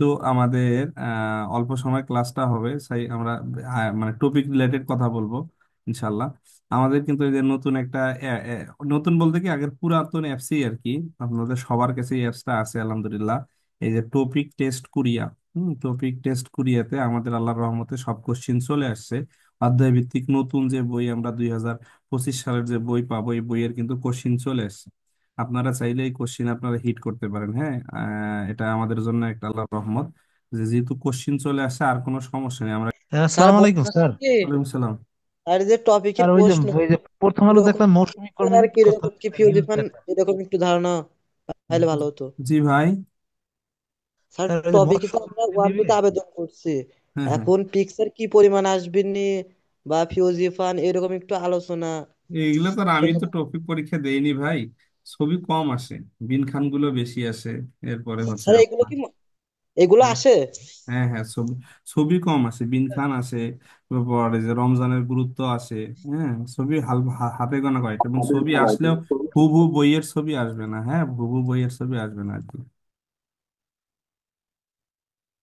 তো আমাদের অল্প সময় ক্লাসটা হবে তাই আমরা মানে টপিক রিলেটেড কথা বলবো ইনশাল্লাহ। আমাদের কিন্তু এই যে নতুন একটা নতুন বলতে কি আগের পুরাতন অ্যাপসই আর কি, আপনাদের সবার কাছে এই অ্যাপসটা আছে আলহামদুলিল্লাহ। এই যে টপিক টেস্ট কুরিয়া, টপিক টেস্ট কুরিয়াতে আমাদের আল্লাহর রহমতে সব কোশ্চিন চলে আসছে। অধ্যায় ভিত্তিক নতুন যে বই আমরা 2025 সালের যে বই পাবো, এই বইয়ের কিন্তু কোশ্চিন চলে আসছে। আপনারা চাইলে এই কোশ্চিন আপনারা হিট করতে পারেন। হ্যাঁ, এটা আমাদের জন্য একটা আল্লাহর রহমত যে যেহেতু কোশ্চিন চলে আসে আর কোনো সমস্যা নেই আমরা। হ্যাঁ, স্যার আসসালামু আলাইকুম বলতেছি স্যার। কি ওয়ালাইকুম সালাম। আর এই যে টপিকের স্যার প্রশ্ন ওই যে প্রথম আলো যে এরকম একটা মৌসুমী আর কর্মী কি কথা এরকম কি ফিউজি ফান নিউজটা, এরকম একটু ধারণা পাইলে ভালো হতো। জি ভাই। স্যার স্যার ওই যে টপিকে তো মৌসুমী আমরা কর্মী ওয়ান নিবে। টুতে আবেদন করছি, হ্যাঁ হ্যাঁ, এখন পিক্সার কি পরিমাণ আসবে নি বা ফিউজি ফান এরকম একটু আলোচনা এইগুলো তো আর আমি করলে তো টপিক পরীক্ষা দেইনি ভাই। ছবি কম আসে, বিন খান গুলো বেশি আসে। এরপরে হচ্ছে স্যার এগুলো আপনার কি এগুলো হ্যাঁ আসে। হ্যাঁ হ্যাঁ, ছবি ছবি কম আসে, বিন খান আসে। তারপরে যে রমজানের গুরুত্ব আসে। হ্যাঁ, ছবি হাতে গোনা কয়েকটা, এবং ছবি আসলেও হুবহু বইয়ের ছবি আসবে না। হ্যাঁ, হুবহু বইয়ের ছবি আসবে না আর কি।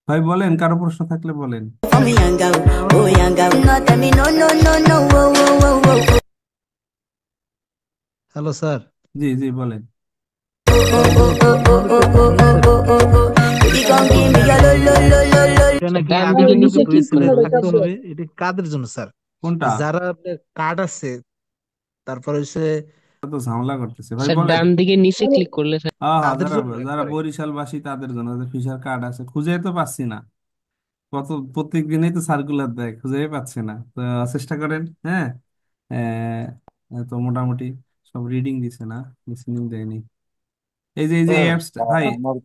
ভাই বলেন, কারো প্রশ্ন থাকলে বলেন। For me yanga, স্যার আমার oh yanga, no tell me no no no no, oh oh oh oh hello sir. জি জি বলেন। স্যার এই যে প্রথম oh আলোতে oh একটা oh news oh oh oh oh, baby come খবর give me দেখলাম your lo lo lo lo lo. এটা নাকি ডান দিকে আবেদন নিচে করতে ক্লিক বলেছিল করলে থাকতে দেখাবে। হবে। এটা কাদের জন্য স্যার? কোনটা? যারা আপনার কার্ড আছে, তারপর হচ্ছে তো ঝামেলা করতেছে ভাই, স্যার বলেন। ডান দিকে নিচে ক্লিক করলে স্যার হ্যাঁ হ্যাঁ, তাদের যারা জন্য যারা একবারে। বরিশালবাসী তাদের জন্য, যাদের ফিশার কার্ড আছে, খুঁজে তো পাচ্ছি না। প্রত্যেক দিনেই তো সার্কুলার দেয়, খুঁজে পাচ্ছি না তো। চেষ্টা করেন। হ্যাঁ, তো মোটামুটি সব রিডিং দিছে না, লিসেনিং দেয়নি। এই যে স্যার, অ্যাপস ভাই। আমার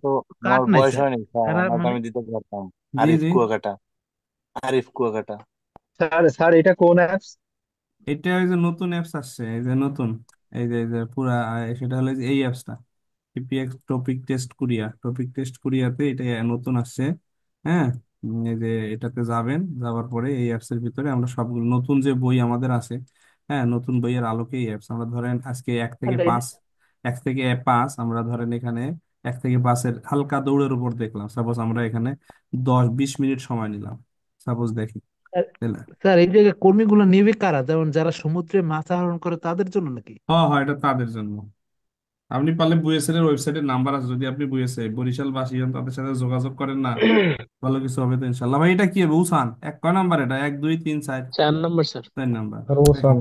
কার্ড নাই বয়স স্যার, হয়নি স্যার, এরা আমাকে মানে। আমি দিতে পারতাম। জি আরিফ জি, কুয়াকাটা। আরিফ কুয়াকাটা। স্যার স্যার এটা কোন অ্যাপস? এটা ওই যে নতুন অ্যাপস আসছে, এই যে নতুন, এই যে পুরা সেটা হলো যে এই অ্যাপসটা টিপিএক্স টপিক টেস্ট কুরিয়া। টপিক টেস্ট কুরিয়াতে এটা নতুন আসছে। হ্যাঁ, এই যে এটাতে যাবেন, যাওয়ার পরে এই অ্যাপস এর ভিতরে আমরা সবগুলো নতুন যে বই আমাদের আছে, হ্যাঁ নতুন বইয়ের আলোকে এই অ্যাপস আমরা ধরেন আজকে এক থেকে পাঁচ আমরা ধরেন এখানে 1 থেকে 5-এর হালকা দৌড়ের উপর দেখলাম। সাপোজ আমরা এখানে 10-20 মিনিট সময় নিলাম, সাপোজ দেখি। স্যার তাহলে স্যার, এই যে কর্মীগুলো নিবে কারা? যেমন যারা সমুদ্রে মাছ আহরণ করে তাদের জন্য নাকি? হ্যাঁ হ্যাঁ, এটা তাদের জন্য। আপনি পারলে বুয়েসের ওয়েবসাইটের নাম্বার আছে, যদি আপনি বুয়েসে বরিশাল বাসী হন তাদের সাথে যোগাযোগ করেন না, ভালো কিছু হবে তো ইনশাল্লাহ। ভাই এটা কি হবে উসান কয় নাম্বার? এটা 1 2 3 4, 4 নম্বর স্যার। 4 নাম্বার। রোশন।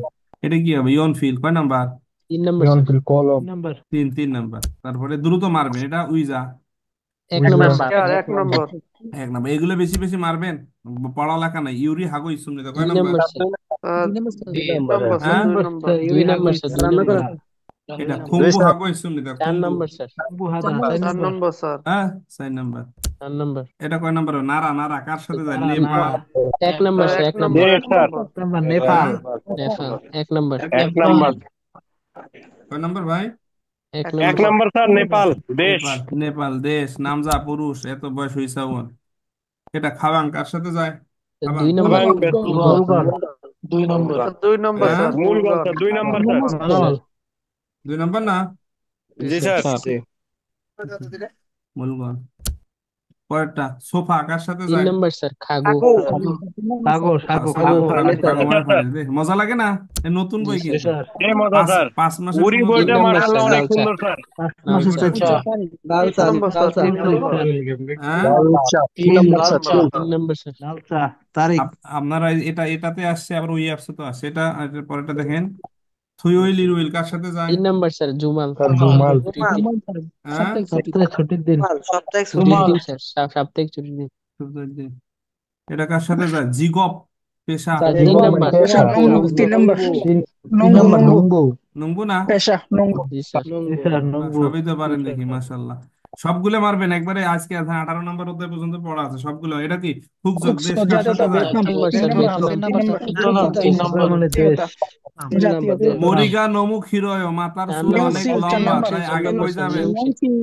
এটা কি হবে? ইয়ন ফিল কয় নাম্বার? 3 number sir. ইয়নফিল কলম। নাম্বার। 3 নাম্বার। তারপরে দ্রুত মারবেন, এটা উইজা এক উইজা। নম্বর স্যার। আর এক নম্বর। 1 নাম্বার। এগুলো বেশি বেশি মারবেন, পড়ালেখা নাই। ইউরি হাগো ইসুমনিতে কয় দুই নাম্বার? নম্বর স্যার। আর 2 নম্বর। দুই হ্যাঁ, নম্বর স্যার, দুই দুই নম্বর নম্বর। স্যার, দুই ইউরি নম্বর হাগো স্যার। ইসলাম দুই দুই নম্বর। নম্বর। এটা দুই খুম্বু স্যার। হাগো ইসুমনিতে চার খুম্বু। নম্বর স্যার। আবু হাদা চার চার নম্বর। নম্বর স্যার। হ্যাঁ, 4 নাম্বার। 4 নম্বর। এটা কয় নাম্বার? নারা নারা কার সাথে যায়? নারা নারা। নেপাল। 1 number sir. এক এক নম্বর। নম্বর, এক নম্বর। দেশ স্যার। নাম্বার এক নেপাল। হ্যাঁ, নেপাল। 1 নম্বর। এক নেপাল। নাম্বার। কয় নাম্বার ভাই? এক এক এক নম্বর নম্বর। স্যার। নাম্বার স্যার, নেপাল দেশ। নেপাল। নেপাল দেশ। নামজা পুরুষ, এত বয়স হইছে বোন। এটা খাবাং কার সাথে যায়? খাবাং। 2 নম্বর আবাং স্যার। বেতুল। মূলগড়। মূলগড়। স্যার, দুই নম্বর হ্যাঁ, স্যার, মূল গল মূলগড়। Sir, 2 number sir. মঙ্গল। 2 নাম্বার না? জি জি স্যার। স্যার। মুলগন। পরেরটা সোফা কার সাথে তিন যায়? Number sir. খাগো। কাকু। সাগো সাগো খাগো। সাগু সাগো। খাগু খাগু জি মানে স্যার। পানি দে, মজা লাগে না? এ নতুন জি বই জি স্যার। কিন্তু স্যার। এই মজা পাঁচ স্যার। 5 মাসের উড়ি পুরো তিন বইটা বই। নম্বর মার্শাল্লাহ স্যার। অনেক লাল চা। সুন্দর স্যার। মাস লাল চা। মাসের চা। তিন নম্বর স্যার, তিন তিন নম্বর। নম্বর। হ্যাঁ, লাল চা। 3 নম্বর স্যার। লাল চা। তারিখ। আপনারা এটাতে আসছে, আবার ওই অ্যাপসে তো আসছে এটা। আর এটার পরেরটা দেখেন, থুই উইল ইরউইল কার সাথে যায়? 3 নম্বর স্যার। জুমাল। স্যার জুমাল। ছুটির রুমাল। দিন। হ্যাঁ, সপ্তাহে ছুটির দিন। রুমাল, সপ্তাহে ছুটির ছুটির রুমাল। দিন স্যার। সাপ্তাহিক ছুটির দিন। এটা কার সাথে যায়? জিগপ পেশা। স্যার তিন জীবন নম্বর পেশা। নুঙ্গু। 3 নম্বর। তিন তিন তিন নম্বর নম্বর। নঙ্গু। নঙ্গু না? জি স্যার। জি স্যার নঙ্গু। সবই তো পারেন দেখি, মাশাল্লাহ। সবগুলো মারবেন একবারে। আজকে 18 নম্বর অধ্যায় পর্যন্ত পড়া আছে সবগুলো। এটা কি হুকজক দেশ কার সাথে যায়? 4 নম্বর স্যার। ভিয়েতনাম। ভিয়েতনাম মানে দেশ। 3 নম্বর। ভিয়েতনাম। মরিগা নমুক হিরোয় মাতার চার চুল নম্বর অনেক স্যার। লম্বা, মিয়ংশিল। তাই চার আগে নম্বর কই স্যার। যাবেন? মিয়ংশিল।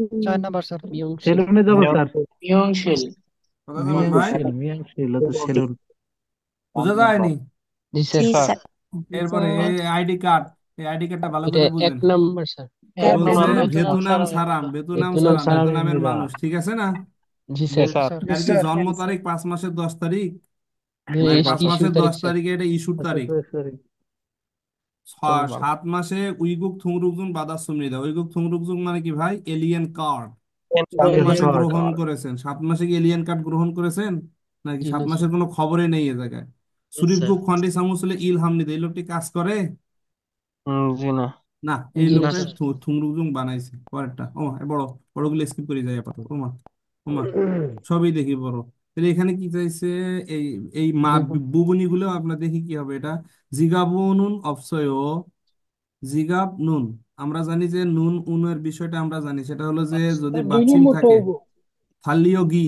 মিয়ংশিল। সেলুনে যাবো স্যার। কোথায় যাবেন ভাই? মিয়াংশিল মিয়াংশিল তো সেলুন। বুঝা যায়নি? জি জি স্যার। স্যার এরপরে এই আইডি কার্ড, এই আইডি কার্ডটা ভালো এটা করে এক বুঝেন। নম্বর স্যার। বলছে এক নম্বর। ভেতুনাম সারাম, ভেতুনাম বেতনাম সারাম, স্যার। ভেতনামের মিরা। মানুষ, ঠিক আছে না? জি জি স্যার। স্যার। আর কি জন্ম তারিখ 5 মাসের 10 তারিখ, মানে ইস, 5 মাসের তারিখ দশ স্যার। তারিখে এটা ইস্যুর তারিখ। চল ভালো। 7 মাসে উইগুক থুংরুকজুং বাদা সুমরিদা। উইগুক থুংরুকজুং মানে কি ভাই? Alien card. কোন এলিয়েন মাসে কার্ড। গ্রহণ করেছেন? 7 মাসে কি এলিয়েন কার্ড গ্রহণ করেছেন? নাকি জি সাত না স্যার। মাসের কোনো খবরই নেই এ জায়গায়? সুরিপকুক খন্ডি সামুসুলে ইলহামনিদা, এই লোকটি কাজ করে জি না। না? এই জি না লোকটা স্যার। থুংরুকজুং বানাইছে পরেরটা। ও এ বড় বড়গুলো স্কিপ করে যায় আপাতত। ওমা ওমা সবই দেখি বড়। তাহলে এখানে কি চাইছে? এই এই মা বুবু- বুবুনি গুলো আমরা দেখি কি হবে এটা। জিগাবুনুন অপসয় জিগাব নুন। আমরা জানি যে নুন উনের বিষয়টা আমরা জানি, সেটা হলো যে যদি বাচ্চিম থাকে থালিও গি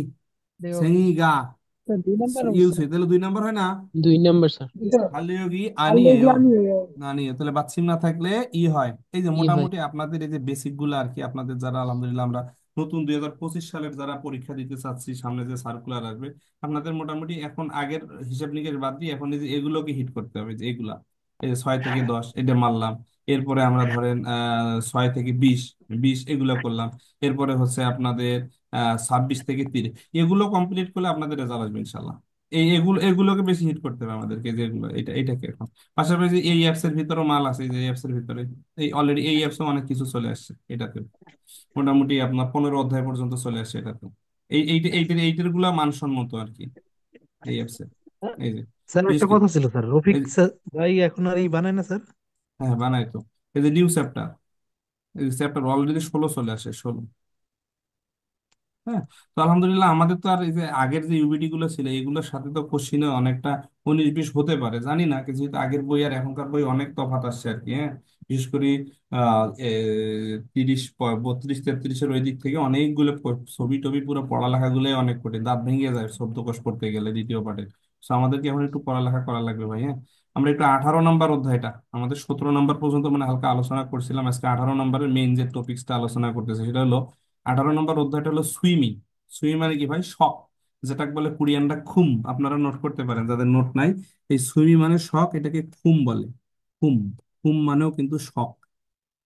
সেঙি গা ইউজ হয়, তাহলে 2 নম্বর হয় না? 2 নম্বর স্যার। থালিও গি আনিয়েও আনিয়ে, তাহলে বাচ্চিম না থাকলে ই হয়। এই যে ই হয়। মোটামুটি আপনাদের এই যে বেসিক গুলো আর কি, আপনাদের যারা আলহামদুলিল্লাহ আমরা নতুন 2025 সালের যারা পরীক্ষা দিতে চাচ্ছি, সামনে যে সার্কুলার আসবে, আপনাদের মোটামুটি এখন আগের হিসাব নিকেশ বাদ দিয়ে এখন এই যে এগুলোকে হিট করতে হবে। যে এগুলা এই যে 6 থেকে 10 এটা মারলাম। এরপরে আমরা ধরেন 6 থেকে 20, 20 এগুলো করলাম। এরপরে হচ্ছে আপনাদের 26 থেকে 30, এগুলো কমপ্লিট করলে আপনাদের রেজাল্ট আসবে ইনশাল্লাহ। এগুলোকে বেশি হিট করতে হবে আমাদেরকে, যেগুলো এটাকে এখন। পাশাপাশি এই অ্যাপস এর ভিতরেও মাল আছে, যে অ্যাপস এর ভিতরে এই অলরেডি এই অ্যাপসে অনেক কিছু চলে আসছে এটাতে। মোটামুটি আপনার 15 অধ্যায় পর্যন্ত চলে আসছে এটাতে। এইটার গুলা মানসম্মত আর কি এই অ্যাপস এর। এই যে স্যার বিশেষ একটা করে কথা ছিল স্যার, রফিক এই স্যার ভাই এখন আর এই বানায় না স্যার? হ্যাঁ বানাই তো। এই যে নিউ চ্যাপ্টার, এই চ্যাপ্টার অলরেডি 16 চলে আসে, 16। হ্যাঁ। তো আলহামদুলিল্লাহ আমাদের তো আর এই যে আগের যে ইউবিটি গুলো ছিল এগুলোর সাথে তো কোশ্চিনে অনেকটা 19-20 হতে পারে জানি না, কিন্তু যেহেতু আগের বই আর এখনকার বই অনেক তফাৎ আসছে আর কি। হ্যাঁ। বিশেষ করে 30, 32, 33-এর ওই দিক থেকে অনেকগুলো ছবি টবি পুরো পড়ালেখা গুলো অনেক কঠিন, দাঁত ভেঙে যায় শব্দকোষ পড়তে গেলে দ্বিতীয় পাঠে। তো আমাদেরকে এখন একটু পড়ালেখা করা লাগবে ভাই। হ্যাঁ। আমরা একটু 18 নম্বর অধ্যায়টা, আমাদের 17 নম্বর পর্যন্ত মানে হালকা আলোচনা করছিলাম, আজকে 18 নম্বরের মেইন যে টপিক্সটা আলোচনা করতেছে সেটা হলো 18 নম্বর অধ্যায়টা হলো সুইমিং। সুইমিং মানে কি ভাই? শখ, যেটাকে বলে কোরিয়ানরা খুম। আপনারা নোট করতে পারেন যাদের নোট নাই। এই সুইমিং মানে শখ, এটাকে খুম বলে। খুম। খুম মানেও কিন্তু শখ।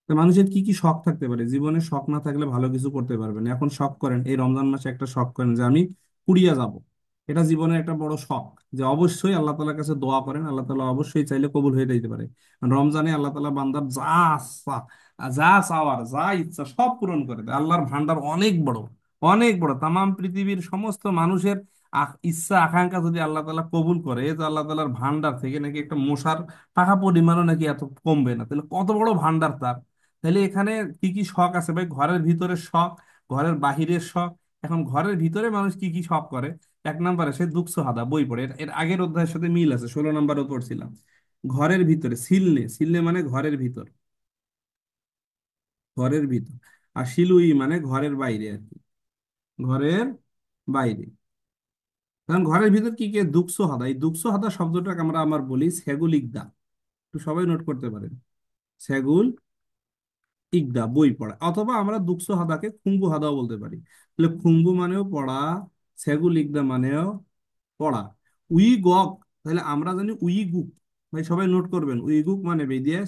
তা মানুষের কি কি শখ থাকতে পারে? জীবনে শখ না থাকলে ভালো কিছু করতে পারবেন না। এখন শখ করেন, এই রমজান মাসে একটা শখ করেন যে আমি পুরিয়া যাব। এটা জীবনের একটা বড় শখ। যে অবশ্যই আল্লাহ তালার কাছে দোয়া করেন, আল্লাহ তালা অবশ্যই চাইলে কবুল হয়ে দিতে পারে। কারণ রমজানে আল্লাহ তালা বান্দার যা চাওয়ার যা ইচ্ছা সব পূরণ করে দেয়। আল্লাহর ভান্ডার অনেক বড়, অনেক বড়। তামাম পৃথিবীর সমস্ত মানুষের ইচ্ছা আকাঙ্ক্ষা যদি আল্লাহ তালা কবুল করে, তো আল্লাহ তালার ভান্ডার থেকে নাকি একটা মশার টাকা পরিমাণও নাকি এত কমবে না। তাহলে কত বড় ভান্ডার তার! তাহলে এখানে কি কি শখ আছে ভাই? ঘরের ভিতরের শখ, ঘরের বাহিরের শখ। এখন ঘরের ভিতরে মানুষ কি কি শখ করে? 1 নম্বরে সে দুঃখ হাদা বই পড়ে, এর আগের অধ্যায়ের সাথে মিল আছে, 16 নম্বরও পড়ছিলাম। ঘরের ভিতরে সিলনে, সিলনে মানে ঘরের ভিতর, ঘরের ভিতর। আর শিলুই মানে ঘরের বাইরে আর কি, ঘরের বাইরে। কারণ ঘরের ভিতর কি কি দুঃখ হাদা, এই দুঃখ হাদা শব্দটাকে আমরা আমার বলি সেগুলিক দা। একটু সবাই নোট করতে পারেন, সেগুল ইকদা বই পড়া, অথবা আমরা দুকসো হাদাকে খুম্বু হাদাও বলতে পারি। তাহলে খুম্বু মানেও পড়া, সেগুল ইকদা মানেও পড়া। উই গক, তাহলে আমরা জানি উই গুক। ভাই সবাই নোট করবেন, উই গুক মানে বিদেশ।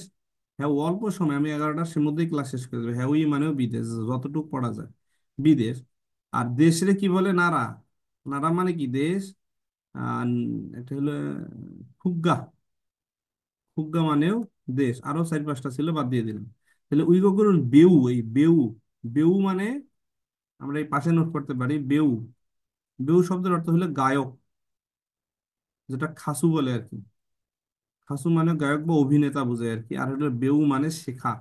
হ্যাঁ অল্প সময়, আমি 11টার মধ্যেই ক্লাস শেষ করে দেবো। হ্যাঁ উই মানেও বিদেশ, যতটুকু পড়া যায় বিদেশ। আর দেশরে কি বলে? নারা। নারা মানে কি? দেশ। আর এটা হলো খুগা। খুগা মানেও দেশ। আরো 4-5টা ছিল, বাদ দিয়ে দিলাম। তাহলে উইগো করুন বেউ, এই বেউ। বেউ মানে আমরা এই পাশে নোট করতে পারি বেউ। বেউ শব্দের অর্থ হলো গায়ক, যেটা খাসু বলে আর কি। খাসু মানে গায়ক বা অভিনেতা বোঝায় আর কি। আর হলো বেউ মানে শেখা।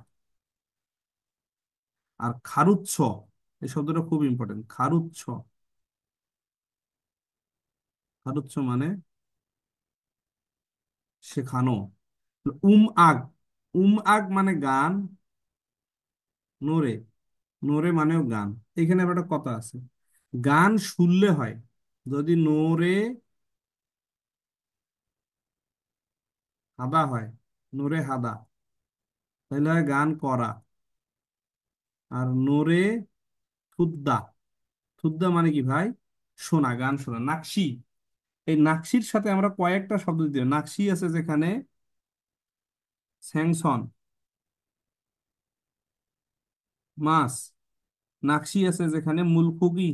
আর খারুচ্ছ, এই শব্দটা খুব ইম্পর্টেন্ট। খারুচ্ছ, খারুচ্ছ মানে শেখানো। আগ, আগ মানে গান। নোরে, নোরে মানেও গান। এখানে আবার একটা কথা আছে, গান শুনলে হয়। যদি নোরে হাদা হয়, নোরে হাদা, তাহলে হয় গান করা। আর নোরে থুদ্দা, থুদ্দা মানে কি ভাই? শোনা, গান শোনা। নাকশি, এই নাকশির সাথে আমরা কয়েকটা শব্দ দিতে হবে। নাকশি আছে যেখানে স্যাংসন মাস, নাকশি আছে যেখানে মুলকুগি,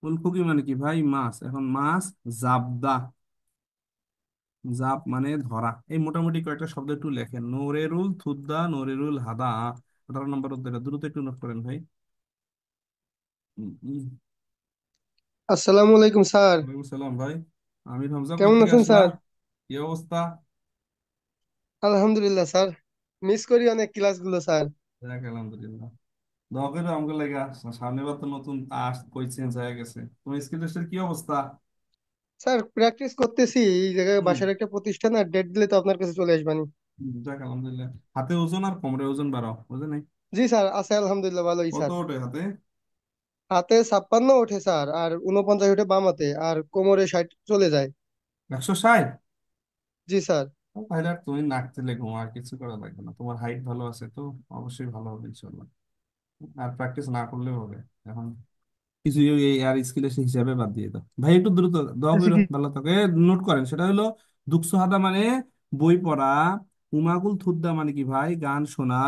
ফুলকপি মানে কি ভাই? মাছ। এখন মাছ, জাবদা। জাব মানে ধরা। এই মোটামুটি কয়েকটা শব্দ একটু লেখেন। নোরেরুল থুদ্দা, নোরেরুল হাদা। 18 নম্বর উত্তরটা দ্রুত একটু নোট করেন ভাই। উম, উম, আসসালামু আলাইকুম স্যার। ওয়ালাইকুম সালাম ভাই। আমির হামজা, কই কেমন থেকে আছেন আসলা? স্যার? কি অবস্থা? আলহামদুলিল্লাহ স্যার। মিস করি অনেক ক্লাসগুলো স্যার। যাক আলহামদুলিল্লাহ। দোয়া করে আমাকে লাগা। সামনের বার তো নতুন আস কই চেঞ্জ হয়ে গেছে। তোমার স্কিল টেস্টের কি অবস্থা? স্যার প্র্যাকটিস করতেছি এই জায়গায়, হুম। বাসার একটা প্রতিষ্ঠান, আর ডেট দিলে তো আপনার কাছে চলে আসবানি। যাক আলহামদুলিল্লাহ। হাতে ওজন আর কোমরে ওজন বাড়াও, বুঝে নাই? জি স্যার, আছে আলহামদুলিল্লাহ, ভালোই কত স্যার। ওঠে হাতে? হাতে 56 ওঠে স্যার, আর 49 ওঠে বাম হাতে, আর কোমরে 60 চলে যায়। 160? জি স্যার। তাহলে আর তুমি নাক তেলে ঘুমা, আর কিছু করা লাগবে না। তোমার হাইট ভালো আছে তো অবশ্যই ভালো হবে ইনশাল্লাহ। আর প্র্যাকটিস না করলেও হবে এখন। কিছু এই আর স্কিলের হিসাবে বাদ দিয়ে দাও ভাই, একটু দ্রুত। দোয়া আচ্ছা করো কি ভালো থাকে। নোট করেন, সেটা হলো দুঃখহাদা মানে বই পড়া। উমাগুল থুদ্দা মানে কি ভাই? গান শোনা।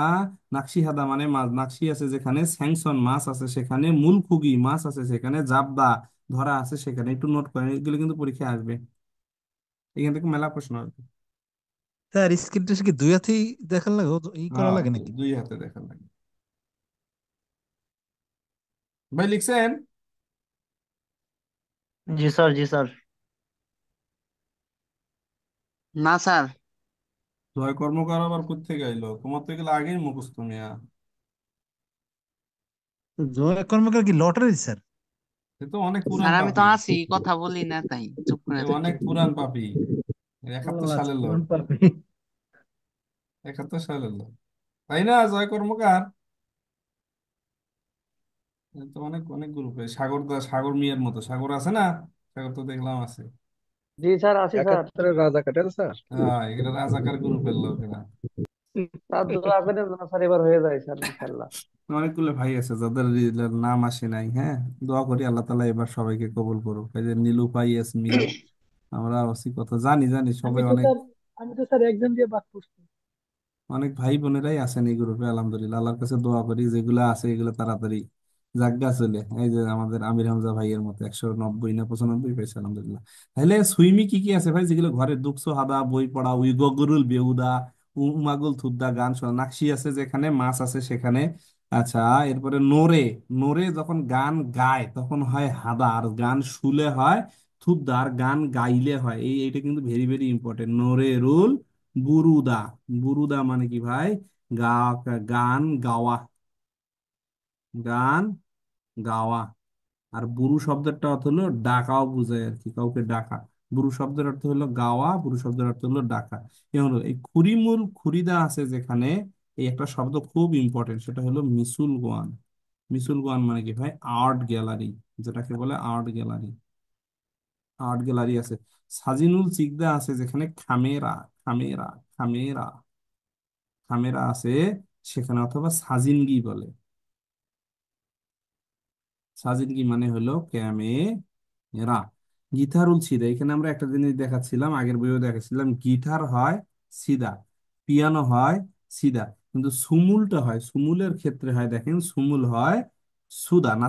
নাকশি হাদা মানে মাছ, নাকশি আছে যেখানে, স্যাংসন মাছ আছে সেখানে, মূলখুগি মাছ আছে সেখানে, জাবদা ধরা আছে সেখানে। একটু নোট করেন, এগুলো কিন্তু পরীক্ষায় আসবে। এখান থেকে মেলা প্রশ্ন আসবে। স্যার স্কিল টেস্ট কি দুই হাতেই দেখার লাগে করা হ্যাঁ, লাগে নাকি? দুই হাতে দেখা লাগে। ভাই লিখছেন? জি স্যার, জি স্যার। না স্যার। জয় কর্মকার আবার কোত্থেকে আইলো? তোমার তো এগুলো আগেই মুখস্থ মিয়া। জয় কর্মকার কি লটারি স্যার? সে তো অনেক পুরান স্যার আমি তো পাপি। আছি, কথা বলি না তাই চুপ করে এ থাকি। অনেক পুরান পাপি। ও 71 সালের আচ্ছা, লোক। পুরান পাপি। 71 সালের লোক, তাই না জয় কর্মকার? এ তো অনেক অনেক গ্রুপে সাগর দা, সাগর মিয়ার মতো সাগর আছে না? সাগর তো দেখলাম আছে। জি স্যার, আছি স্যার। একাত্তরের রাজা কাটেল স্যার। হ্যাঁ, এগুলো রাজাকার গ্রুপের লোক এরা। স্যার দোয়া করে যেন স্যার এবার হয়ে যায় স্যার ইনশাল্লাহ। অনেকগুলো ভাই আছে যাদের নাম আসে নাই। হ্যাঁ, দোয়া করি আল্লাহ তালা এবার সবাইকে কবুল করুক। এই যে নীলুফা, ইয়াসমিন, আমরা অসি কথা জানি জানি সবাই অনেক। আমি তো স্যার এক্সাম দিয়ে বাদ পড়ছি। অনেক ভাই বোনেরাই আছেন এই গ্রুপে আলহামদুলিল্লাহ। আল্লাহর কাছে দোয়া করি যেগুলো আছে এগুলো তাড়াতাড়ি জাগা চলে। এই যে আমাদের আমির হামজা ভাইয়ের মতো 190 না 95 পেয়েছে আলহামদুলিল্লাহ। তাহলে সুইমি কি কি আছে ভাই, যেগুলো ঘরে দুঃখছো হাদা, বই পড়া, উইগগুরুল বেউদা, উমাগুল থুদ্দা, গান শোনা, নাকশি আছে যেখানে, মাছ আছে সেখানে। আচ্ছা, এরপরে নোরে। নোরে যখন গান গায় তখন হয় হাদা, আর গান শুলে হয় থুদ্দা, আর গান গাইলে হয় এইটা কিন্তু ভেরি ভেরি ইম্পর্টেন্ট। নোরে রুল বুরুদা। বুরুদা মানে কি ভাই? গা, গান গাওয়া। গান গাওয়া। আর বুরু শব্দের অর্থ হলো ডাকাও বোঝায় আর কি, কাউকে ডাকা। বুরু শব্দের অর্থ হলো গাওয়া, বুরু শব্দের অর্থ হলো ডাকা। এই হলো এই খুরিমুল খুরিদা আছে যেখানে, এই একটা শব্দ খুব ইম্পর্টেন্ট, সেটা হলো মিসুল গোয়ান। মিসুল গোয়ান মানে কি ভাই? আর্ট গ্যালারি, যেটাকে বলে আর্ট গ্যালারি। আর্ট গ্যালারি আছে। সাজিনুল চিকদা আছে যেখানে, খামেরা। খামেরা, খামেরা, খামেরা আছে সেখানে, অথবা সাজিনগি বলে। সাজিনগি মানে হলো ক্যামেরা। গিটারুল সিদা, এখানে আমরা একটা জিনিস দেখাচ্ছিলাম, আগের বইও দেখাচ্ছিলাম, গিটার হয় সিদা, পিয়ানো হয় সিদা, কিন্তু সুমুলটা হয়, সুমুলের ক্ষেত্রে হয় দেখেন, সুমুল হয় সুদা না,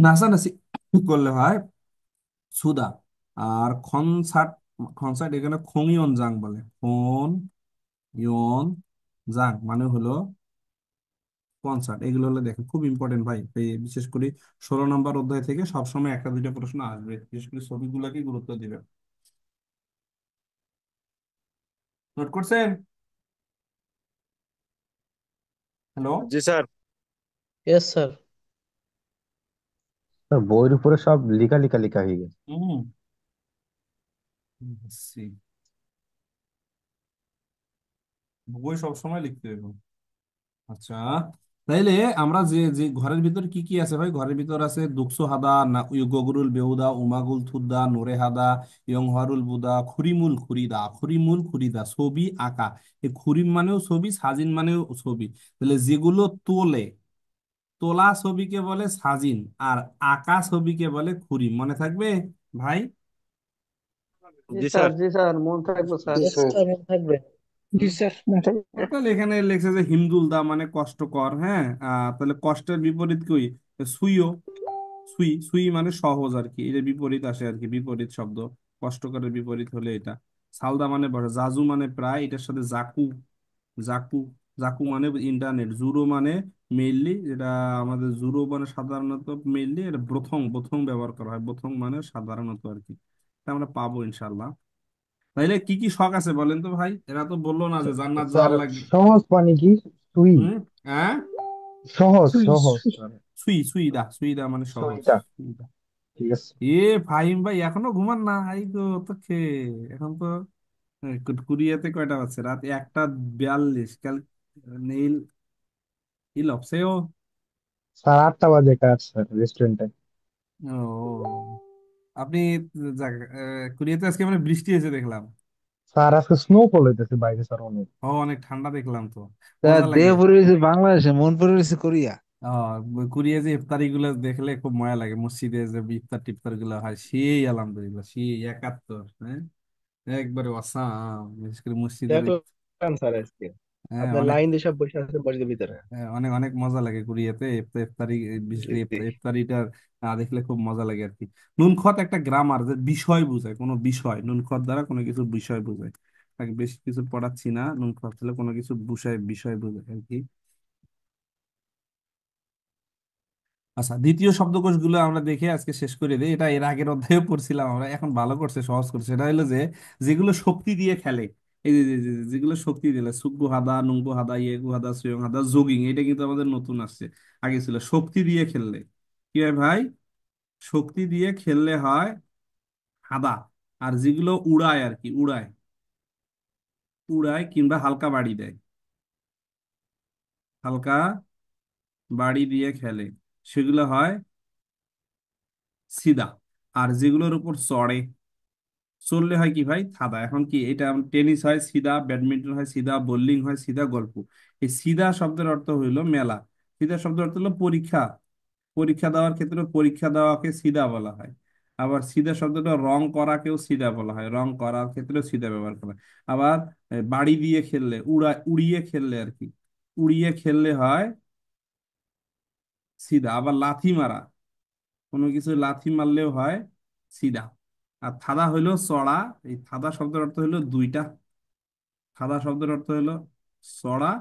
নাচানাচি করলে হয় সুদা। আর কনসার্ট, কনসার্ট এখানে খঙিয়ন জাং বলে, খন ইয়ন জাং মানে হলো কনসার্ট। এগুলো হলো দেখেন খুব ইম্পর্টেন্ট ভাই, এই বিশেষ করে 16 নম্বর অধ্যায় থেকে সবসময় একটা দুইটা প্রশ্ন আসবে, বিশেষ করে ছবিগুলোকে গুরুত্ব দিবেন। নোট করছেন? হ্যালো। জি স্যার। Yes sir. স্যার বইয়ের উপরে সব লিখা লিখা লিখা হয়ে গেছে। হুম, বুঝছি। বই সবসময় লিখতে হবে। আচ্ছা, তাইলে আমরা যে যে ঘরের ভিতর কি কি আছে ভাই? ঘরের ভিতর আছে দুকসো হাদা, না ইউগগুরুল বেউদা, উমাগুল থুদ্দা, নোরে হাদা, ইয়ংহারুল বুদা, খুরিমুল খুরিদা। খুরিমুল খুরিদা ছবি আঁকা। এই খুরিম মানেও ছবি, সাজিন মানেও ছবি। তাহলে যেগুলো তোলে, তোলা ছবিকে বলে সাজিন, আর আঁকা ছবিকে বলে খুরিম। মনে থাকবে ভাই? জি জি স্যার, স্যার। জি স্যার, মন থাকবো স্যার। Yes, sir. মনে থাকবে। জি স্যার, মাথা। তাহলে এখানে লেখছে যে হিমদুল দা মানে কষ্টকর। হ্যাঁ, তাহলে কষ্টের বিপরীত কি? সুইও। সুই সুই মানে সহজ আর কি, এটা বিপরীত আসে আর কি, বিপরীত শব্দ। কষ্টকরের বিপরীত হলে এটা। সালদা মানে বড়, জাজু মানে প্রায়, এটার সাথে জাকু, জাকু, জাকু মানে ইন্টারনেট, জুরো মানে মেইনলি, যেটা আমাদের জুরো মানে সাধারণত মেইনলি এটা প্রথম প্রথম ব্যবহার করা হয়, প্রথম মানে সাধারণত আর কি। এটা আমরা পাবো ইনশাল্লাহ। তাইলে কি কি শখ আছে বলেন তো ভাই, এরা তো বললো না যে জান্নাত স্যার যাওয়ার লাগবে। সহজ মানে কি? সুই। হুম। হ্যাঁ। সহজ সুই সহজ সুই মানে সুইদা সুইদা মানে সহজ। সুইটা। সুইদা। ঠিক আছে। এ ফাহিম ভাই এখনো ঘুমান না? এই তো তোকে এখন তো কুরিয়াতে কয়টা বাজছে? রাত 1:42। কাল নীল ইল অফসেও। স্যার 8টা বাজে কাজ স্যার রেস্টুরেন্টে। ও আপনি যাক, কুরিয়াতে আজকে মানে বৃষ্টি হয়েছে দেখলাম। স্যার আজকে স্নোফল হইতেছে বাইরে স্যার অনেক। ও অনেক ঠান্ডা দেখলাম তো, তা মজা দেহ লাগে। পড়ে রয়েছে বাংলাদেশে, মন পড়ে রয়েছে কোরিয়া। কুরিয়া যে ইফতারি গুলো দেখলে খুব মজা লাগে, মসজিদে যে ইফতার টিফতার গুলো হয়, সেই আলহামদুলিল্লাহ, সেই একাত্তর, হ্যাঁ একবারে অসাম, বিশেষ করে মসজিদের দেখলাম স্যার আজকে হ্যাঁ আপনার অনেক, লাইন দিয়ে সব বসে আছেন মসজিদের ভিতরে। অনেক অনেক মজা লাগে কুরিয়াতে ইফতারি, বিশেষ জি করে জি। ইফতারিটা দেখলে খুব মজা লাগে আর কি। নুনখত একটা গ্রামার, যে বিষয় বোঝায়, কোনো বিষয়, নুনখত দ্বারা কোনো কিছু বিষয় বোঝায়। তাকে বেশি কিছু পড়াচ্ছি না, নুনখত হলে কোনো কিছু বিষয় বিষয় বোঝায় আর কি। আচ্ছা, দ্বিতীয় শব্দকোষ গুলো আমরা দেখে আজকে শেষ করে দিই। এটা এর আগের অধ্যায়ে পড়ছিলাম আমরা, এখন ভালো করছে, সহজ করছে। এটা হলো যে যেগুলো শক্তি দিয়ে খেলে, এই যেগুলো শক্তি দিলে, সুগু হাদা, নুঙ্গু হাদা, ইয়েগু হাদা, সুয়ং হাদা, জগিং, এটা কিন্তু আমাদের নতুন আসছে। আগে ছিল শক্তি দিয়ে খেললে কি হয় ভাই, শক্তি দিয়ে খেললে হয় হাদা। আর যেগুলো উড়ায় আর কি, উড়ায়, উড়ায় কিংবা হালকা বাড়ি দেয়, হালকা বাড়ি দিয়ে খেলে, সেগুলো হয় সিদা। আর যেগুলোর উপর চড়ে, চললে হয় কি ভাই, থাদা। এখন কি এটা, টেনিস হয় সিধা, ব্যাডমিন্টন হয় সিধা, বোলিং হয় সিধা, গল্ফ। এই সিধা শব্দের অর্থ হইলো মেলা, সিধা শব্দের অর্থ হলো পরীক্ষা, পরীক্ষা দেওয়ার ক্ষেত্রে পরীক্ষা দেওয়াকে সিধা বলা হয়। আবার সিধা শব্দটা রং করাকেও সিধা বলা হয়, রং করার ক্ষেত্রে সিধা ব্যবহার করা হয়। আবার বাড়ি দিয়ে খেললে, উড়িয়ে খেললে আর কি, উড়িয়ে খেললে হয় সিধা। আবার লাথি মারা, কোনো কিছু লাথি মারলেও হয় সিধা। আর থাদা হইলো চড়া, এই থাদা শব্দের অর্থ হইলো দুইটা। থাদা শব্দের অর্থ হইলো চড়া,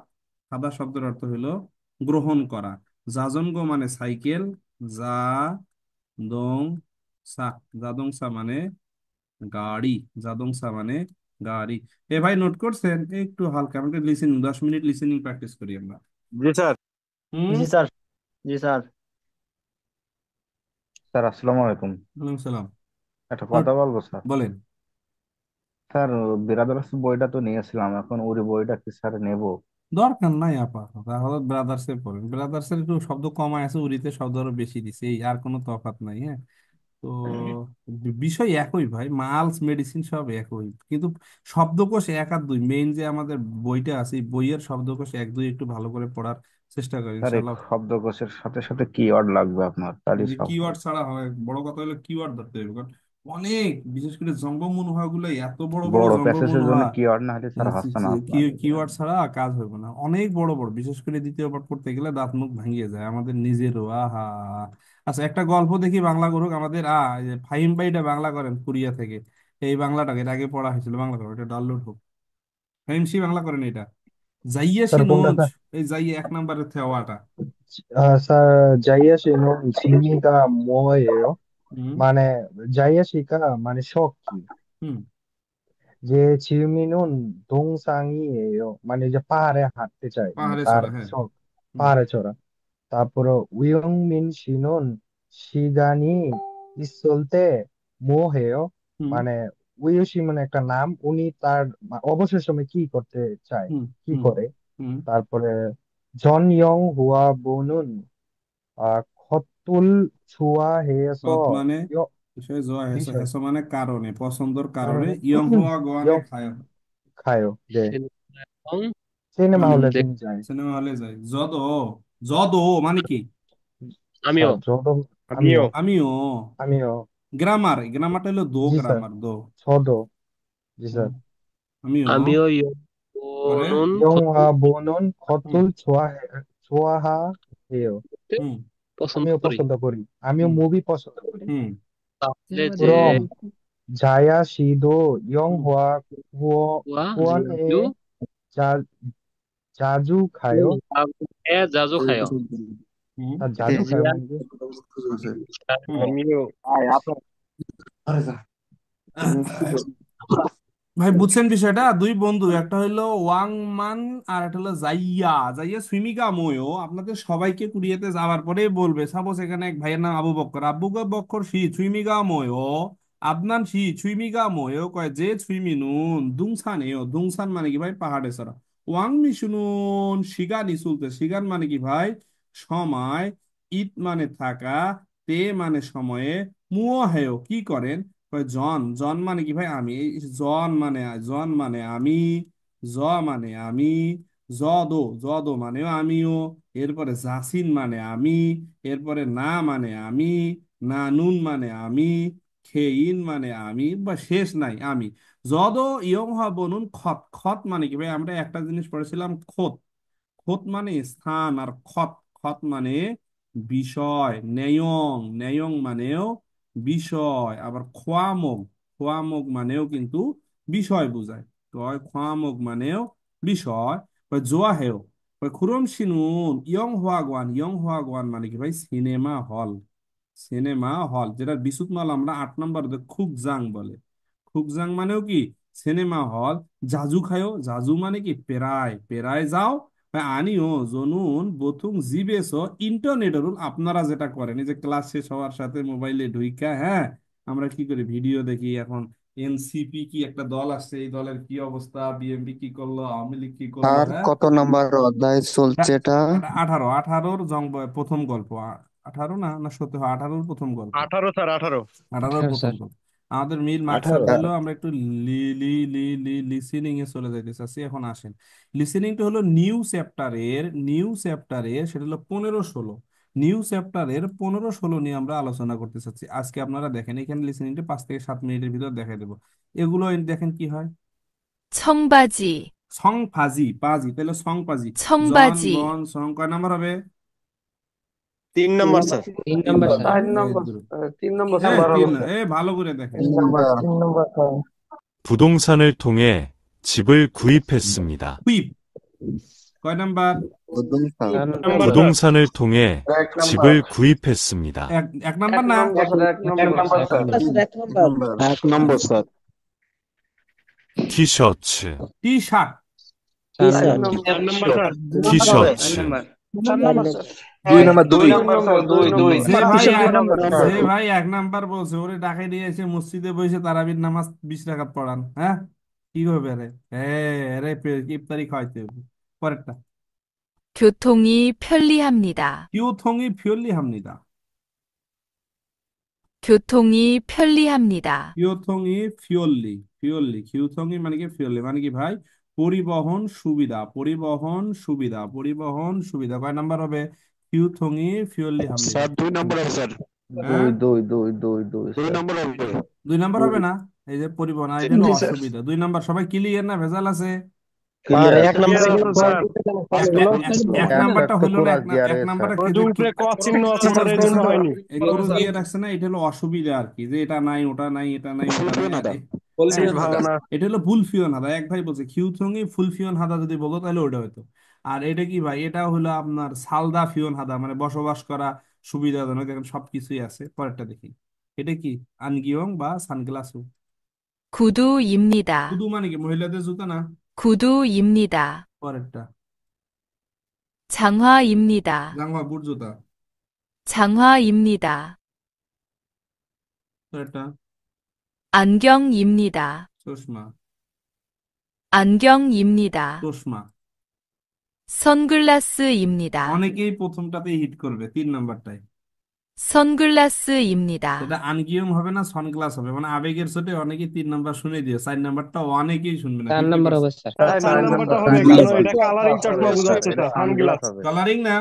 থাদা শব্দের অর্থ হইলো গ্রহণ করা। জাজঙ্গ মানে সাইকেল, যা দং সা, জাদংসা মানে গাড়ি, জাদংসা মানে গাড়ি। এ ভাই নোট করছেন? একটু হালকা আমাকে লিসেনিং, 10 মিনিট লিসেনিং প্র্যাকটিস করি আমরা। জি স্যার। হুম। জি স্যার। জি স্যার। স্যার আসসালামু আলাইকুম। ওয়ালাইকুম সালাম। একটা হুম, কথা বলবো স্যার? বলেন। স্যার ব্রাদার্স বইটা তো নিয়েছিলাম, এখন ওই বইটা কি স্যার নেব? দরকার নাই আপাতত, তাহলে ব্রাদার্সে পড়েন। ব্রাদার্সের একটু শব্দ কমায় আছে, উড়িতে শব্দ আরো বেশি দিছে, এই আর কোনো তফাৎ নাই। হ্যাঁ, তো বিষয় একই ভাই, মালস মেডিসিন সব একই, কিন্তু শব্দকোষ এক আর দুই, মেইন যে আমাদের বইটা আছে, এই বইয়ের শব্দকোষ এক দুই একটু ভালো করে পড়ার চেষ্টা করেন স্যার এই ইনশাল্লাহ। শব্দকোষের সাথে সাথে কিওয়ার্ড লাগবে আপনার, তাহলে যে সব কিওয়ার্ড হবে। ছাড়া হয়, বড় কথা হলো কিওয়ার্ড ধরতে হবে, কারণ অনেক, বিশেষ করে জঙ্গমূলহা গুলো এত বড় বড় বড় প্যাসেজের জঙ্গমূলহা, জন্য কিওয়ার্ড না হলে স্যার হচ্ছে না আপনার। কিওয়ার্ড ছাড়া কাজ হবে না, অনেক বড় বড়, বিশেষ করে দ্বিতীয় পাঠ পড়তে গেলে দাঁত মুখ ভাঙিয়ে যায় আমাদের নিজেরও। আহা। আচ্ছা, একটা গল্প দেখি বাংলা করুক আমাদের, এই যে ফাহিম ভাইটা বাংলা করেন কুরিয়া থেকে, এই বাংলাটাকে এর আগে পড়া হয়েছিল, বাংলা করো, এটা ডাউনলোড হোক। ফাহিম সি বাংলা করেন এটা, যাইয়াছি স্যার কোনটা নোজ, স্যার? এই যাইয়ে 1 নম্বরের থেওয়াটা। স্যার 자이아시는 지미가 뭐예요? হুম। মানে 자이아시가 মানে শখ কি? হুম। যে 지미는 동상이에요, মানে যে পাহাড়ে হাঁটতে চায়, মানে পাহাড়ে তার চড়া, হ্যাঁ। শখ হুম। পাহাড়ে চড়া। তারপরে 우영민 씨는 시간이 있을 때 뭐해요? হুম। মানে উইয়সি মানে একটা নাম, উনি তার অবসর সময় কি করতে চায়, হুম। কি হুম। করে? হুম। তারপরে 전영 후아보는 খতুল পথ 좋아해서 মানে 여 বিষয়, জোয়া হেসো, বিষয় হেসো মানে কারণে, পছন্দর কারণে, কারণে ইয়ং হওয়া গোয়ানে 여 খায়, খা요. 네. এবং সিনেমা হলে যে তিনি যায়। সিনেমা হলে যায়। যদ, যদ মানে কি? আমিও স্যার 저도 আমিও আমিও আমিও। আমিও গ্রামার, গ্রামারটা হলো দো, জি স্যার। গ্রামার দো। 저도 জি হুম, স্যার। আমিও। আমিও পরে। ইয়নুন 영화보는 হুম। 것을 좋아해요. হুম। পছন্দ আমিও করি। পছন্দ করি, আমিও হুম মুভি পছন্দ করি। হুম তাহলে যে 그럼 자야시도 হুম 영화 ওয়া 후원에 জু 자, 자주 가요? এ জাজু খায় হুম 자주 가요 জিয়া মানে কি? হুম আমিও ভাই বুঝছেন বিষয়টা? দুই বন্ধু, একটা হইলো ওয়াংমান আর একটা হলো জাইয়া। জাইয়া সুইমিকা ময়ও আপনাদের সবাইকে কুড়িয়েতে যাওয়ার পরে বলবে, সাপোজ এখানে এক ভাইয়ের নাম আবু বক্কর, আবু বক্কর শি সুইমিকা ময়ও, আদনান শি সুইমিকা ময়ও কয় যে সুইমিনুন দুংসান এও। দুংসান মানে কি ভাই? পাহাড়ে চড়া। ওয়াং মিশুনুন শিগানি চলতে, শিগান মানে কি ভাই? সময়। ইট মানে থাকা। তে মানে সময়ে। মুও হেও কি করেন? কয় জন। জন মানে কি ভাই? আমি। এই জন মানে আমি। জ মানে আমি। জদ মানেও আমিও। এরপরে জাসিন মানে আমি। এরপরে না মানে আমি। না নুন মানে আমি। খেইন মানে আমি, বা শেষ নাই আমি। যদ ইয়ং হা বনুন খত। খত মানে কি ভাই? আমরা একটা জিনিস পড়েছিলাম, খত। খত মানে স্থান, আর খত, খত মানে বিষয়। ন্যায়ং, ন্যায়ং মানেও বিষয়। আবার খোয়ামগ, খোয়ামগ মানেও কিন্তু বিষয় বোঝায়। তো খোয়ামগ মানেও বিষয়। জোয়া হেও খুরম সিনুন ইয়ং হোয়া গোয়ান। ইয়ং হোয়া গোয়ান মানে কি ভাই? Cinema hall. সিনেমা হল, যেটা বিশুতমাল আমরা 8 নম্বর খুগজাং বলে। খুগজাং মানেও কি? Cinema hall. জাজু খায়ও, জাজু মানে কি? পেরায়, পেরায় যাও। আনিও জনুন বথুং জিবেস ইন্টারনেটের আপনারা যেটা করেন, এই যে ক্লাস শেষ হওয়ার সাথে মোবাইলে ঢুইকা, হ্যাঁ, আমরা কি করি? ভিডিও দেখি। এখন এনসিপি কি একটা দল আসছে, এই দলের কি অবস্থা, বিএনপি কি করলো, আওয়ামী লীগ কি করলো, আর হ্যাঁ। কত নাম্বার অধ্যায় হ্যাঁ, চলছে এটা? এটা 18, 18-র প্রথম গল্প। 18 না, না 17, 18-র প্রথম গল্প। 18 স্যার 18। 18-র প্রথম গল্প। আমাদের মিল মাকসাদ 18 হলো আমরা একটু লি লি লি লি লিসেনিং এ চলে যাইতে চাচ্ছি। এখন আসেন, লিসেনিংটা হলো নিউ চ্যাপ্টারের সেটা হলো 15-16। নিউ চ্যাপ্টারের 15-16 নিয়ে আমরা আলোচনা করতে চাচ্ছি আজকে। আপনারা দেখেন এখানে লিসেনিংটা 5 থেকে 7 মিনিটের ভিতর দেখাই দেবো। এগুলো দেখেন কি হয়। 청바지, সং ফাজি পাজি, তাহলে সং পাজি। জন 청바지, বন সং কয় নাম্বার হবে? 3 number sir. 3 number. 4 number, 3 number এ স্যার, তিন, বরাবর স্যার। ভালো করে দেখেন। 3 নম্বর স্যার। 부동산을 통해 집을 구입했습니다. হুইপ কয় নাম্বার? বুঝুন স্যার। Number sir. 부동산을 통해 집을 구입했습니다. এক নাম্বার এক না? Number sir, 1 number sir. Sir 1 number sir. 티셔츠, T shirt. 4 number, 4 number sir. 티셔츠, 4 number sir. 2 number 2। 2 number sir, 2। যে ভাই স্যার, 2 নম্বর স্যার। যে ভাই 1 নাম্বার বলছে, ওরে ডাকাই দিয়ে এসে মসজিদে বসে তারাবির নামাজ 20 রাকাত পড়ান, হ্যাঁ, কি হবে রে? রে ইফতারি খাওয়াইতে হবে। পরেরটা, 교통이 편리합니다. কিউথংই ফিওরলি হামনিদা। 교통이 편리합니다. কিউথংই ফিওরলি, কিউথংই মানে কি? ফিওরলি মানে কি ভাই? পরিবহন সুবিধা, পরিবহন সুবিধা, পরিবহন সুবিধা। কয় নাম্বার হবে? কিউথংই ফিওরলি হামনিদা। স্যার 2 নাম্বার হবে স্যার। হ্যাঁ, 2 নাম্বার হবে। 2 নাম্বার হবে না? এই যে পরিবহন, আর এটা হলো জি স্যার। অসুবিধা। 2 নাম্বার সবাই ক্লিয়ার না? ভেজাল আছে? Sir 1 number sir. এক নাম্বারটা হইলো না, এক নাম্বারটা ওই যে উপরে ক চিহ্ন আছে স্যার, এই জন্য হয়নি। গরু দিয়ে রাখছে না, এটা হলো অসুবিধা আর কি, যে এটা নাই, ওটা নাই, এটা নাই, ওটা নাই। ভালো না। এটা হলো ফুলফিয়ন হাদা। এক ভাই বলছে খিউথঙ্গি ফুলফিয়ন হাদা যদি বলতো তাহলে ওটা হতো। আর এটা কি ভাই? এটা হলো আপনার সালদা ফিয়ন হাদা, মানে বসবাস করা সুবিধাজনক। দেখেন সবকিছুই আছে। পরেরটা দেখি, এটা কি? আনগিয়ং বা সানগ্লাসু। 구두입니다. শুধু মানে কি? মহিলাদের জুতা না? 구두입니다. পরেরটা, 장화입니다. জাঙ্গা বুট জুতা। 장화입니다. পরেরটা, 안경입니다. চশমা। 안경입니다. চশমা। 선글라스입니다. অনেকেই প্রথমটাতেই হিট করবে, 3 নাম্বারটাই। 선글라스입니다. সেটা আনগিয়ং হবে না, সানগ্লাস হবে। মানে আবেগের চোটে অনেকেই 3 নাম্বার শুনে দিয়ে, 4 নাম্বারটা অনেকেই শুনবে না। 4 নম্বর হবে স্যার। স্যার 4 নাম্বারটা হবে, কারণ এটা কালারিং চশমা বোঝাচ্ছে স্যার, সানগ্লাস। কালারিং না?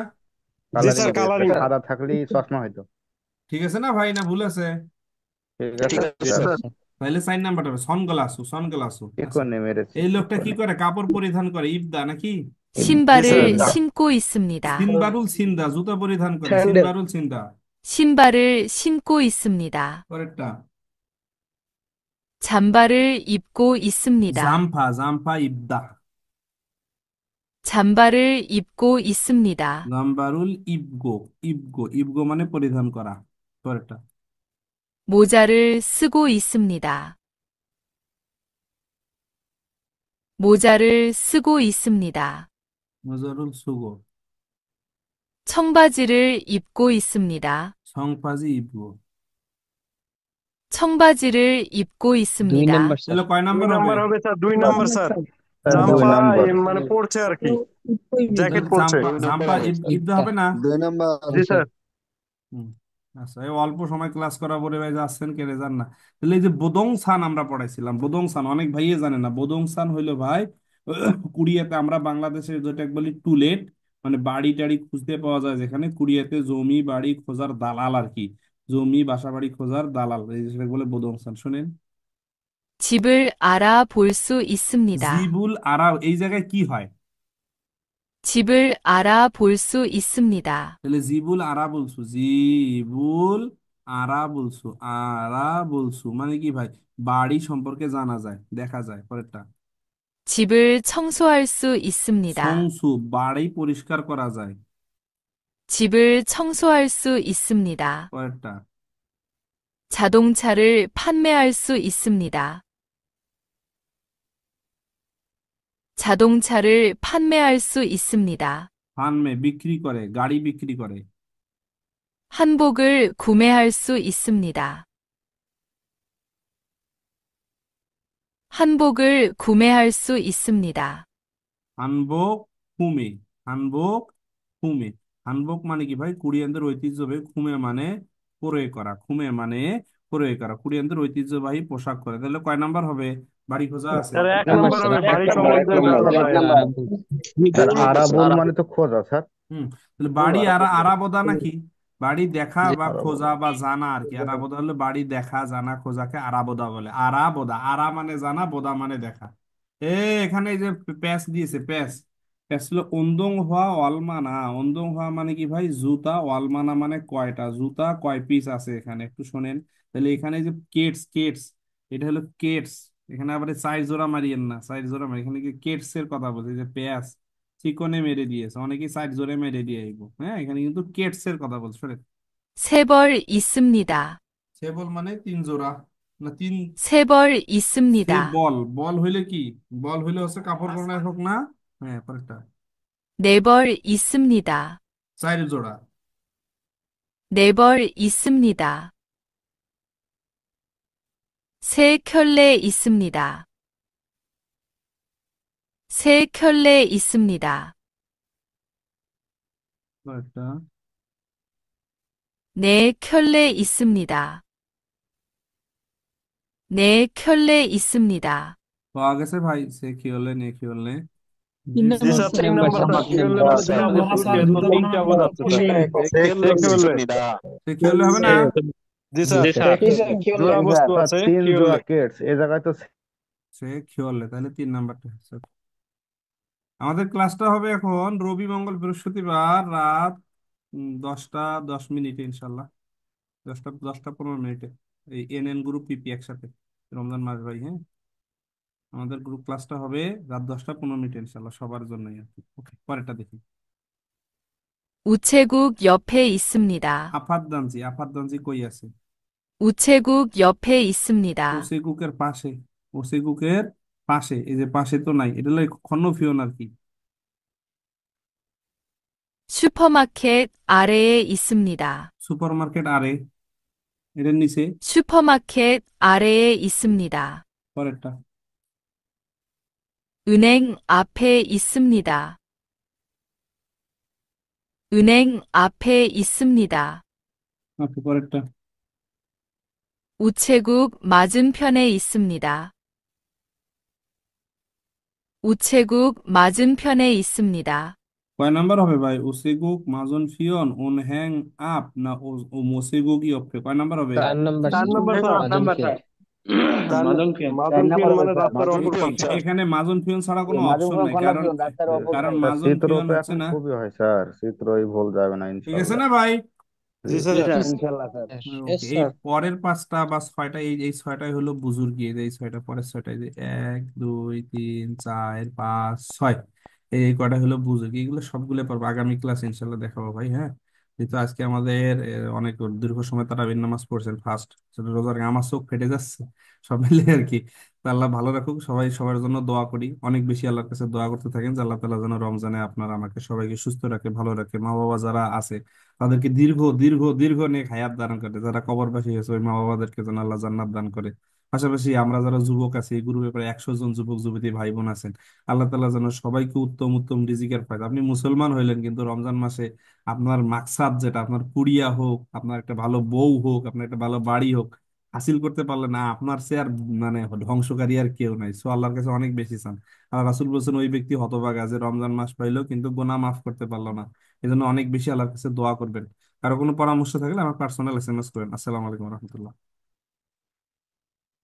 জি স্যার, কালারিং। সাদা থাকলেই চশমা হইতো। ঠিক আছে না ভাই, না ভুল আছে? ঠিক আছে স্যার। তাহলে 4 নাম্বারটা হবে সানগ্লাসু, সানগ্লাসু। এখনই মেরেছি। এই লোকটা কি করে? কাপড় পরিধান করে, ইবদা নাকি? 신발을 স্যার 신고 있습니다. সিনবারুল সিন্দা জুতা পরিধান করে, স্যান্ডেল সিনবারুল সিন্দা। 신발을 신고 있습니다. পরেরটা 잠바를 입고 있습니다. Zampa, Zampa ইবদা, 잠바를 입고 있습니다. জাম্বারুল ইবগো, ইবগো, ইবগো মানে পরিধান করা। পরেরটা 모자를 쓰고 있습니다. 모자를 쓰고 있습니다. মজারুল সুগো, 청바지를 입고 있습니다. সংপাজি ইবগো। 청바지를 입고 দুই 있습니다. নাম্বার তাহলে কয় দুই নাম্বার হবে? নাম্বার হবে sir, 2 number sir. Sir 2 Zampa number. মানে পড়ছে আর কি, জ্যাকেট তাহলে পড়ছে। জাম্পা, জাম্পা ইবদা হবে না? 2 নাম্বার জি স্যার। হুম, আচ্ছা, এই অল্প সময় ক্লাস করা পরে ভাই যাচ্ছেন কে রে, যান না। তাহলে এই যে বোদং সান আমরা পড়াইছিলাম, বোদং সান অনেক ভাইয়ে জানে না। বোদং সান হইলো ভাই কুড়িয়াতে আমরা বাংলাদেশে যেটা বলি টুলেট, মানে বাড়ি টাড়ি খুঁজতে পাওয়া যায় যেখানে, কুড়িয়াতে জমি বাড়ি খোঁজার দালাল আর কি, জমি বাসা বাড়ি খোঁজার দালাল, এই যেটা বলে বোদং সান। শোনেন, 집을 알아볼 수 있습니다. জিবুল আরা এই জায়গায় কি হয়? 집을 알아볼 수 있습니다. তাহলে জিবুল আরা বলছু, জিবুল আরা বলছু, আরা বলছু মানে কি ভাই? বাড়ি সম্পর্কে জানা যায়, দেখা যায়। পরেরটা 집을 청소할 수 있습니다. সংসু, বাড়ি পরিষ্কার করা যায়। 집을 청소할 수 있습니다. পরেরটা 자동차를 판매할 수 있습니다. 자동차를 판매할 수 있습니다. ফানমে বিক্রি করে, গাড়ি বিক্রি করে। 한복을 구매할 수 있습니다. 한복을 구매할 수 있습니다. হানবক খুমে, হানবক খুমে। হানবক মানে কি ভাই? কোরিয়ানদের ঐতিহ্যবাহী, খুমে মানে ক্রয় করা, খুমে মানে ক্রয় করা, কোরিয়ানদের ঐতিহ্যবাহী পোশাক করে। তাহলে কয় নাম্বার হবে? বাড়ি খোঁজা আছে। স্যার 1 নাম্বার নাম্বার স্যার, হবে, এক বাড়ি নাম্বার, এক সম্বন্ধে নাম্বার, জানা এক যায়। নাম্বার। স্যার আরাবুল মানে তো খোঁজা স্যার। হুম, তাহলে বাড়ি আরাবোদা নাকি? বাড়ি দেখা বা খোঁজা বা জানা আর কি। আরাবোদা হলে বাড়ি দেখা জানা খোঁজাকে আরাবোদা বলে। আরাবোদা, আরা মানে জানা, বোদা মানে দেখা। এ এখানে এই যে প্যাস দিয়েছে, প্যাস, প্যাস হলো অন্দং হওয়া অলমানা। অন্দং হওয়া মানে কি ভাই? জুতা। অলমানা মানে কয়টা জুতা, কয় পিস আছে এখানে, একটু শোনেন। তাহলে এখানে যে কেটস, কেটস, এটা হলো কেটস। এখানে আবার সাইড জোড়া মারিয়েন না, সাইড জোড়া মারি, এখানে কি কেটস এর কথা বলছে, যে প্যাস চিকনে মেরে দিয়েছে, অনেকেই সাইড জোরে মেরে দিয়ে আইবো। হ্যাঁ, এখানে কিন্তু কেটস এর কথা বলছে। শোনেন, 세 벌 있습니다. সেবল মানে 3 জোড়া, না তিন, 세 벌 있습니다. সে বল, বল হইলে কি? বল হইলে হচ্ছে কাপড় পরার হোক না। হ্যাঁ, পরেরটা 네 벌 있습니다. 4 জোড়া। 네 벌 있습니다. 세 켤레 있습니다. 세 켤레 있습니다. পরেরটা 네 켤레 있습니다. 네 켤레 있습니다. পাওয়া গেছে ভাই? সে কি হলে, নে কি হলে? জি স্যার 3 নাম্বার স্যার, কি হলে মানে জানা যায়, তো 3টা বোঝাচ্ছে স্যার। সে কি হলে হবে না? জি স্যার, জোড়া বস্তু আছে, তিন কি জোড়া হলে। কেটস, এই জায়গায় তো সে কি হলে, তাহলে 3 নাম্বারটা হচ্ছে। আমাদের ক্লাসটা হবে এখন রবি মঙ্গল বৃহস্পতিবার রাত 10টা 10 মিনিটে ইনশাল্লাহ, 10টা 15 মিনিটে। এই এনএন গ্রুপ পিপি একসাথে, রমজান মাস ভাই। হ্যাঁ, আমাদের গ্রুপ ক্লাসটা হবে রাত 10টা 15 মিনিটে ইনশাল্লাহ, সবার জন্যই আর কি। ওকে, পরেরটা দেখি। 우체국 옆에 있습니다. আফাদদানজি, আফাদদানজি কই আছে? 우체국 옆에 있습니다. ওসেগুকের পাশে, ওসেগুকের পাশে, এই যে পাশে তো নাই, এটা হলো খন্নফিয়ন আর কি। 슈퍼마켓 아래에 있습니다. সুপারমার্কেট আরে, এটার নিচে। 슈퍼마켓 아래에 있습니다. পরেরটা 은행 앞에 있습니다. 은행 앞에 있습니다. ওকে, পরেরটা 우체국 맞은편에 있습니다. 우체국 맞은편에 있습니다. কয় নাম্বার হবে ভাই? ওসেগুক মাজন ফিয়ন ওন হ্যাং আপ না ও মোসেগুক ইয়ফে, কয় নাম্বার হবে? 4 number, 4 number sir. 4 number sir. মাজন পিয়ন মানে রাস্তার অপর পাশে। এখানে মাজন পিয়ন ছাড়া কোনো অপশন নাই, কারণ কারণ মাজন চিত্র পিয়ন তো হচ্ছে এখন না। খুবই হয় স্যার, চিত্রই ভুল যাবে না ঠিক আছে ইনশাল্লাহ। না ভাই? জি স্যার। ইনশাল্লাহ স্যার। ওকে, এই পরের পাঁচটা বা ছয়টা, এই এই ছয়টাই হলো বুজুর্গি। এই ছয়টা, পরের ছয়টা, এই যে 1 2 3 4 5 6, এই কয়টা হলো বুজুর্গি। এগুলো সবগুলো পারবো, আগামী ক্লাস ইনশাল্লাহ দেখাবো ভাই। হ্যাঁ, যেহেতু আজকে আমাদের অনেক দীর্ঘ সময় তারাবির নামাজ পড়ছেন ফার্স্ট, রোজার আমার চোখ ফেটে যাচ্ছে সব মিলে আর কি। তো আল্লাহ ভালো রাখুক, সবাই সবার জন্য দোয়া করি, অনেক বেশি আল্লাহর কাছে দোয়া করতে থাকেন যে আল্লাহ তাআলা যেন রমজানে আপনার আমাকে সবাইকে সুস্থ রাখে, ভালো রাখে। মা বাবা যারা আছে তাদেরকে দীর্ঘ দীর্ঘ দীর্ঘ নেক হায়াত দান করে, যারা কবরবাসী হয়েছে ওই মা বাবাদেরকে যেন আল্লাহ জান্নাত দান করে। পাশাপাশি আমরা যারা যুবক আছি, এই গ্রুপে প্রায় 100 জন যুবক যুবতী ভাই বোন আছেন, আল্লাহ তাআলা যেন সবাইকে উত্তম উত্তম রিজিকের ফায়দা। আপনি মুসলমান হইলেন কিন্তু রমজান মাসে আপনার মাকসাদ যেটা, আপনার কুড়িয়া হোক, আপনার একটা ভালো বউ হোক, আপনার একটা ভালো বাড়ি হোক, হাসিল করতে পারলে না, আপনার সে আর মানে ধ্বংসকারী আর কেউ নাই। সো আল্লাহর কাছে অনেক বেশি চান। আর রাসূল বলছেন ওই ব্যক্তি হতভাগা যে রমজান মাস পাইলো কিন্তু গুনাহ মাফ করতে পারলো না। এই জন্য অনেক বেশি আল্লাহর কাছে দোয়া করবেন। কারো কোনো পরামর্শ থাকলে আমার পার্সোনাল SMS করেন। আসসালামু আলাইকুম রহমতুল্লাহ।